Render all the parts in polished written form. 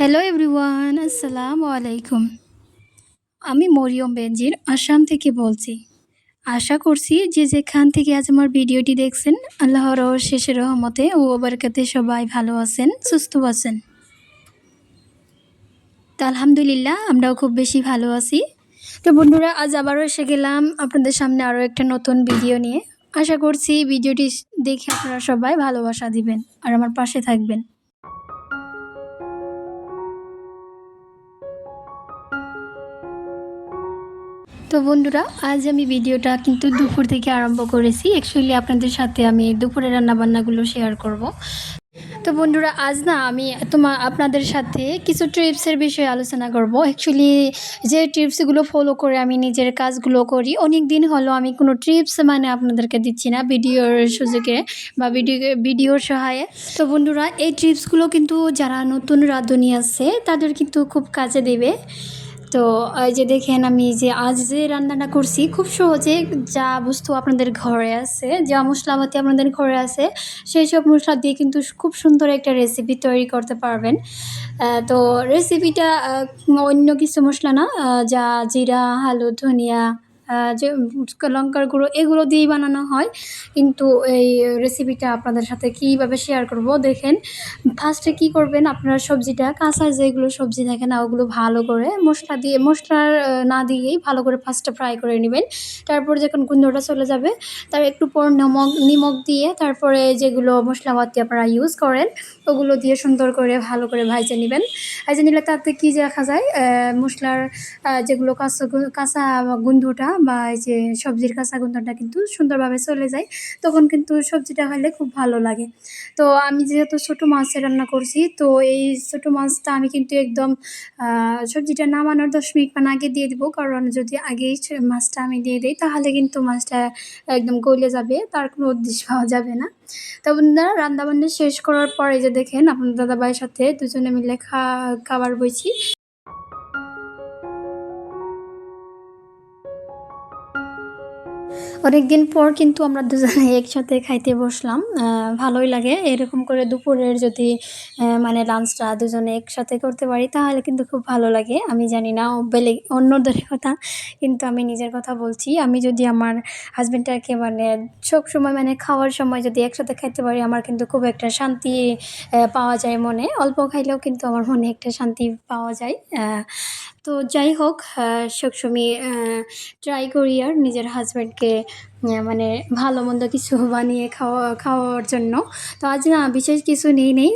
Hello everyone, আসসালামু আলাইকুম। আমি মরিয়ম বেনজির আসাম থেকে বলছি। আশা করছি যে যেখান থেকে আজ আমার ভিডিওটি দেখছেন, আল্লাহর শেষের রহমতে ও বারাকাতে সবাই ভালো আছেন, সুস্থ আছেন। তো আলহামদুলিল্লাহ আমরাও খুব বেশি ভালো আছি। তো বন্ধুরা, আজ আবারও এসে গেলাম আপনাদের সামনে আরও একটা নতুন ভিডিও নিয়ে। আশা করছি ভিডিওটি দেখে আপনারা সবাই ভালোবাসা দিবেন আর আমার পাশে থাকবেন। তো বন্ধুরা, আজ আমি ভিডিওটা কিন্তু দুপুর থেকে আরম্ভ করেছি। অ্যাকচুয়ালি আপনাদের সাথে আমি দুপুরের রান্নাবান্নাগুলো শেয়ার করব। তো বন্ধুরা, আজ না আমি আপনাদের সাথে কিছু টিপসের বিষয়ে আলোচনা করব। অ্যাকচুয়ালি যে টিপসগুলো ফলো করে আমি নিজের কাজগুলো করি, অনেক দিন হলো আমি কোনো টিপস আপনাদেরকে দিচ্ছি না ভিডিওর সুযোগে বা ভিডিওর সহায়ে। তো বন্ধুরা, এই টিপসগুলো কিন্তু যারা নতুন রাঁধুনি আছে তাদের কিন্তু খুব কাজে দেবে। তো এই যে দেখেন, আমি যে আজ যে রান্নাটা করছি খুব সহজে, যা বস্তু আপনাদের ঘরে আছে, যা মশলাপাতি আপনাদের ঘরে আছে, সেই সব মশলা দিয়ে কিন্তু খুব সুন্দর একটা রেসিপি তৈরি করতে পারবেন। তো রেসিপিটা অন্য কিছু মশলা না, যা জিরা, হলুদ, ধনিয়া, যে লঙ্কার গুঁড়ো, এগুলো দিয়েই বানানো হয়। কিন্তু এই রেসিপিটা আপনাদের সাথে কীভাবে শেয়ার করব দেখেন। ফার্স্টে কী করবেন, আপনারা সবজিটা, কাঁচা যেগুলো সবজি থাকে না, ওগুলো ভালো করে মশলা না দিয়েই ভালো করে ফার্স্টে ফ্রাই করে নেবেন। তারপর যখন গন্ধটা চলে যাবে, তার একটু পর নিমক দিয়ে তারপরে যেগুলো মশলাপাতি আপনারা ইউজ করেন ওগুলো দিয়ে সুন্দর করে ভালো করে ভাজে নেবেন। ভাজে নিলে তাতে কী দেখা যায়, মশলার যেগুলো কাঁচা গন্ধটা বা এই যে সবজির কাঁচা গন্ধটা কিন্তু সুন্দরভাবে চলে যায়। তখন কিন্তু সবজিটা খাইলে খুব ভালো লাগে। তো আমি যেহেতু ছোটো মাছের রান্না করছি, তো এই ছোটো মাছটা আমি কিন্তু একদম সবজিটা নামানোর 10 মিনিট আগে দিয়ে দিব। কারণ যদি আগেই মাছটা আমি দিয়ে দিই তাহলে কিন্তু মাছটা একদম গলে যাবে, তার কোনো উদ্দেশ্য পাওয়া যাবে না। তো বন্ধুরা, রান্নাবান্না শেষ করার পর এই যে দেখেন, আপনার দাদাভাইয়ের সাথে দুজনে মিলে খাবার বইছি। অনেকদিন পর কিন্তু আমরা দুজনে একসাথে খাইতে বসলাম। ভালোই লাগে এরকম করে দুপুরের যদি লাঞ্চটা দুজনে একসাথে করতে পারি তাহলে কিন্তু খুব ভালো লাগে। আমি জানি না অন্যদের কথা, কিন্তু আমি নিজের কথা বলছি। আমি যদি আমার হাসব্যান্ডটাকে সবসময় খাওয়ার সময় যদি একসাথে খাইতে পারি, আমার কিন্তু খুব একটা শান্তি পাওয়া যায় মনে। অল্প খাইলেও কিন্তু আমার মনে একটা শান্তি পাওয়া যায়। তো যাই হোক, সবসময় ট্রাই করি আর নিজের হাসব্যান্ডকে মানে ভালো-মন্দ কিছু বানিয়ে খাওয়ার জন্য। তো আজ না বিশেষ কিছু নেই।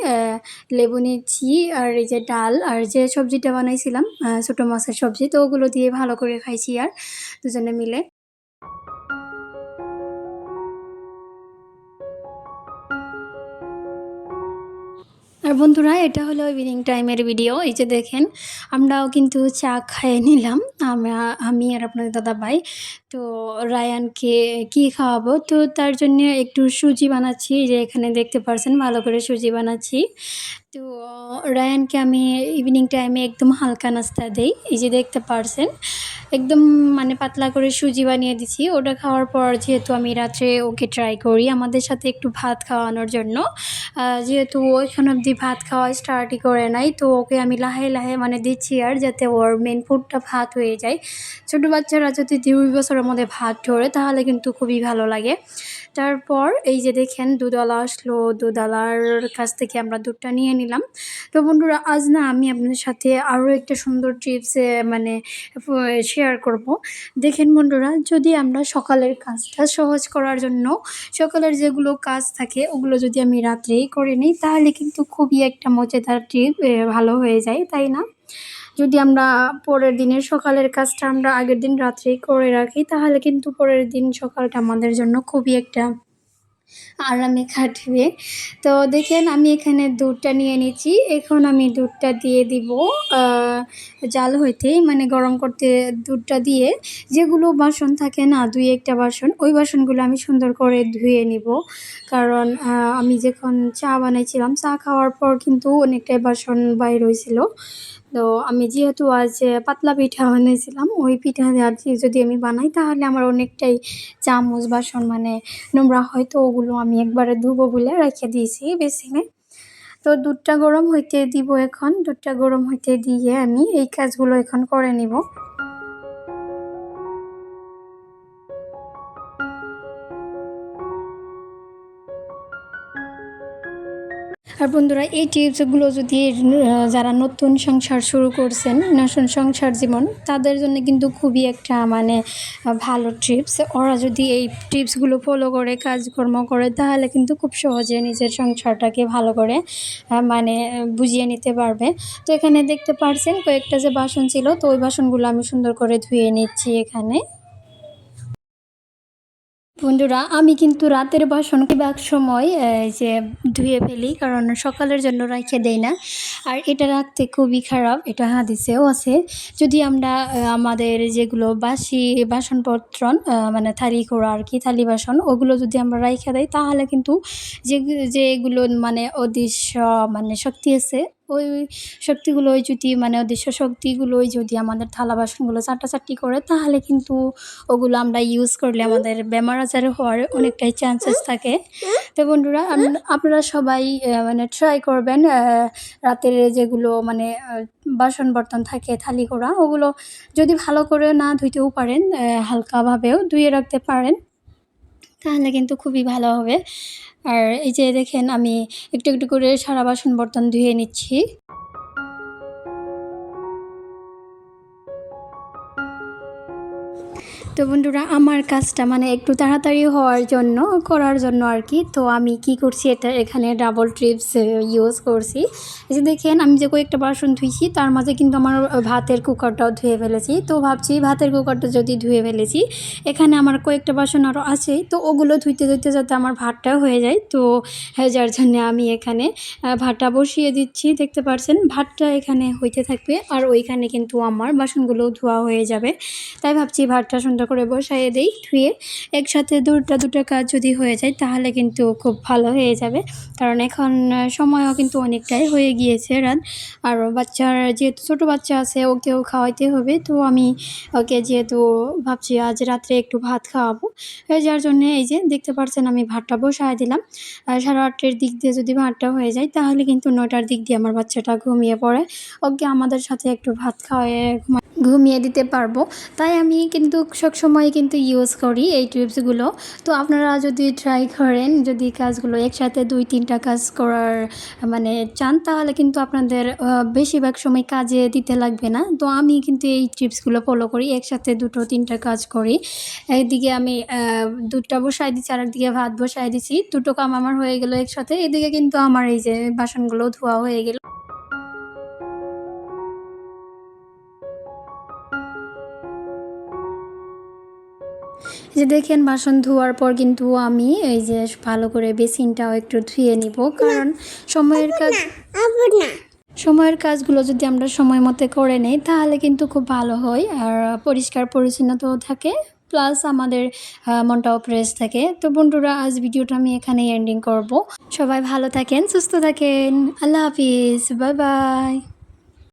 লেবু নিয়েছি আর এই যে ডাল আর যে সবজিটা বানাইছিলাম, ছোটো মাছের সবজি, তো ওগুলো দিয়ে ভালো করে খাইছি আর দুজনে মিলে। আর বন্ধুরা, এটা হলো ইভিনিং টাইমের ভিডিও। এই যে দেখেন, আমরাও কিন্তু চা খেয়ে নিলাম। আমি আর আপনাদের দাদাভাই। তো রায়ানকে কি খাওয়াবো? তো তার জন্যে একটু সুজি বানাচ্ছি। এই যে এখানে দেখতে পারছেন, ভালো করে সুজি বানাচ্ছি। তো রায়ানকে আমি ইভিনিং টাইমে একদম হালকা নাস্তা দেই। এই যে দেখতে পারছেন, একদম পাতলা করে সুজি বানিয়ে দিছি। ওটা খাওয়ার পর যেহেতু আমি রাত্রে ওকে ট্রাই করি আমাদের সাথে একটু ভাত খাওয়ানোর জন্য। যেহেতু ও এখন অবধি ভাত খাওয়া স্টার্টই করে নাই, তো ওকে আমি লাহে লাহে দিচ্ছি আর যাতে ওর মেইন ফুডটা ভাত হয়ে যায়। ছোটো বাচ্চারা যদি 2 বছরের মধ্যে ভাত ধরে তাহলে কিন্তু খুবই ভালো লাগে। তারপর এই যে দেখেন, দুধওয়ালা আসলো, দুধওয়ালার কাছ থেকে আমরা দুধটা নিয়ে নিলাম। তো বন্ধুরা, আজ না আমি আপনাদের সাথে আরও একটা সুন্দর টিপস শেয়ার করব। দেখেন বন্ধুরা, যদি আমরা সকালের কাজটা সহজ করার জন্য সকালের যেগুলো কাজ থাকে ওগুলো যদি আমি রাত্রেই করে নিই তাহলে কিন্তু খুবই একটা মজাদার টিপ ভালো হয়ে যায়, তাই না? যদি আমরা পরের দিনের সকালের কাজটা আমরা আগের দিন রাত্রেই করে রাখি তাহলে কিন্তু পরের দিন সকালটা আমাদের জন্য খুবই একটা আরামে কাটবে। তো দেখেন, আমি এখানে দুধটা নিয়ে নিচ্ছি। এখন আমি দুধটা দিয়ে দিব আ জাল হইতে, গরম করতে দুধটা দিয়ে যেগুলো বাসন থাকে না, ২-১ টা বাসন, ওই বাসনগুলো আমি সুন্দর করে ধুয়ে নিব। কারণ আমি যখন চা বানাইছিলাম, চা খাওয়ার পর কিন্তু অনেকটাই বাসন বাইর হইছিল। তো আমি যেহেতু আজ পাতলা পিঠা বানাইছিলাম, ওই পিঠা আজ যদি আমি বানাই তাহলে আমার অনেকটাই চামচ, বাসন নোংরা হয়। তো ওগুলো আমি একবারে ধুবো বলে রেখে দিয়েছি বেসিনে। তো দুধটা গরম হইতে দিব এখন। দুধটা গরম হইতে দিয়ে আমি এই কাজগুলো এখন করে নিব। আর বন্ধুরা এই টিপসগুলো যদি যারা নতুন সংসার শুরু করছেন, নতুন সংসার জীবন, তাদের জন্য কিন্তু খুবই একটা মানে ভালো টিপস। ওরা যদি এই টিপসগুলো ফলো করে কাজকর্ম করে তাহলে কিন্তু খুব সহজে নিজের সংসারটাকে ভালো করে মানে বুঝিয়ে নিতে পারবে। তো এখানে দেখতে পারছেন কয়েকটা যে বাসন ছিল, তো ওই বাসনগুলো আমি সুন্দর করে ধুয়ে নিচ্ছি এখানে। বন্ধুরা আমি কিন্তু রাতের বাসন বেশিরভাগ সময় এই যে ধুয়ে ফেলি, কারণ সকালের জন্য রাইখে দেই না। আর এটা রাখতে খুবই খারাপ, এটা হাদিসেও আছে। যদি আমরা আমাদের যেগুলো বাসি বাসনপত্র মানে থালি কড়া আর কি, থালি বাসন ওগুলো যদি আমরা রাইখে দেই তাহলে কিন্তু যেগুলো মানে অদৃশ্য মানে শক্তি আছে, ওই শক্তিগুলোই যদি মানে অদৃশ্য শক্তিগুলোই যদি আমাদের থালা বাসনগুলো চাটাচাটি করে তাহলে কিন্তু ওগুলো আমরা ইউজ করলে আমাদের বেমার আজার হওয়ার অনেকটাই চান্সেস থাকে। তো বন্ধুরা আপনারা সবাই মানে ট্রাই করবেন রাতের যেগুলো মানে বাসন বর্তন থাকে থালি কড়া ওগুলো যদি ভালো করে না ধুইতেও পারেন, হালকাভাবেও ধুয়ে রাখতে পারেন তাহলে কিন্তু খুবই ভালো হবে। আর এই যে দেখেন আমি একটু একটু করে সারা বাসন বর্তন ধুয়ে নিচ্ছি। তো বন্ধুরা আমার কাজটা মানে একটু তাড়াতাড়ি হওয়ার জন্য করার জন্য আর কি, তো আমি কি করছি এটা এখানে ডাবল ট্রিপস ইউজ করছি। এই যে দেখেন আমি যে কয়েকটা বাসন ধুইছি তার মাঝে কিন্তু আমার ভাতের কুকারটাও ধুয়ে ফেলেছি। তো ভাবছি ভাতের কুকারটা যদি ধুয়ে ফেলেছি, এখানে আমার কয়েকটা বাসন আরও আছে, তো ওগুলো ধুইতে ধুইতে যাতে আমার ভাতটাও হয়ে যায়। তো যার জন্যে আমি এখানে ভাতটা বসিয়ে দিচ্ছি। দেখতে পাচ্ছেন ভাতটা এখানে হইতে থাকবে আর ওইখানে কিন্তু আমার বাসনগুলোও ধোয়া হয়ে যাবে। তাই ভাবছি ভাতটা সুন্দর করে বসাইয়ে দেই, ধুয়ে একসাথে দুটা কাজ যদি হয়ে যায় তাহলে কিন্তু খুব ভালো হয়ে যাবে। কারণ এখন সময়ও কিন্তু অনেকটাই হয়ে গিয়েছে রাত। আর বাচ্চার যেহেতু ছোটো বাচ্চা আছে ওকেও খাওয়াইতে হবে, তো আমি ওকে যেহেতু ভাবছি আজ রাত্রে একটু ভাত খাওয়াবো, যার জন্যে এই যে দেখতে পাচ্ছেন আমি ভাতটা বসায় দিলাম। 8:30-এর দিক দিয়ে যদি ভাতটা হয়ে যায় তাহলে কিন্তু 9টার দিক দিয়ে আমার বাচ্চাটা ঘুমিয়ে পড়ে। ওকে আমাদের সাথে একটু ভাত খাওয়ায়ে ঘুমিয়ে দিতে পারবো। তাই আমি কিন্তু সবসময় কিন্তু ইউজ করি এই টিপসগুলো। তো আপনারা যদি ট্রাই করেন, যদি কাজগুলো একসাথে 2-3টা কাজ করার মানে চান তাহলে কিন্তু আপনাদের বেশিরভাগ সময় কাজে দিতে লাগবে না। তো আমি কিন্তু এই টিপসগুলো ফলো করি, একসাথে 2-3টা কাজ করি। একদিকে আমি দুধটা বসায় দিচ্ছি, আরেকদিকে ভাত বসায় দিচ্ছি, দুটো কাম আমার হয়ে গেল একসাথে। এদিকে কিন্তু আমার এই যে বাসনগুলো ধোয়া হয়ে গেল। এই যে দেখেন বাসন ধোয়ার পর কিন্তু আমি এই যে ভালো করে বেসিনটাও একটু ধুয়ে নিব, কারণ সময়ের কাজগুলো যদি আমরা সময় মতো করে নেই তাহলে কিন্তু খুব ভালো হয় আর পরিষ্কার পরিচ্ছন্নতাও থাকে, প্লাস আমাদের মনটাও ফ্রেশ থাকে। তো বন্ধুরা আজ ভিডিওটা আমি এখানেই এন্ডিং করব। সবাই ভালো থাকেন, সুস্থ থাকেন, আল্লাহ হাফিজ, বাই বাই।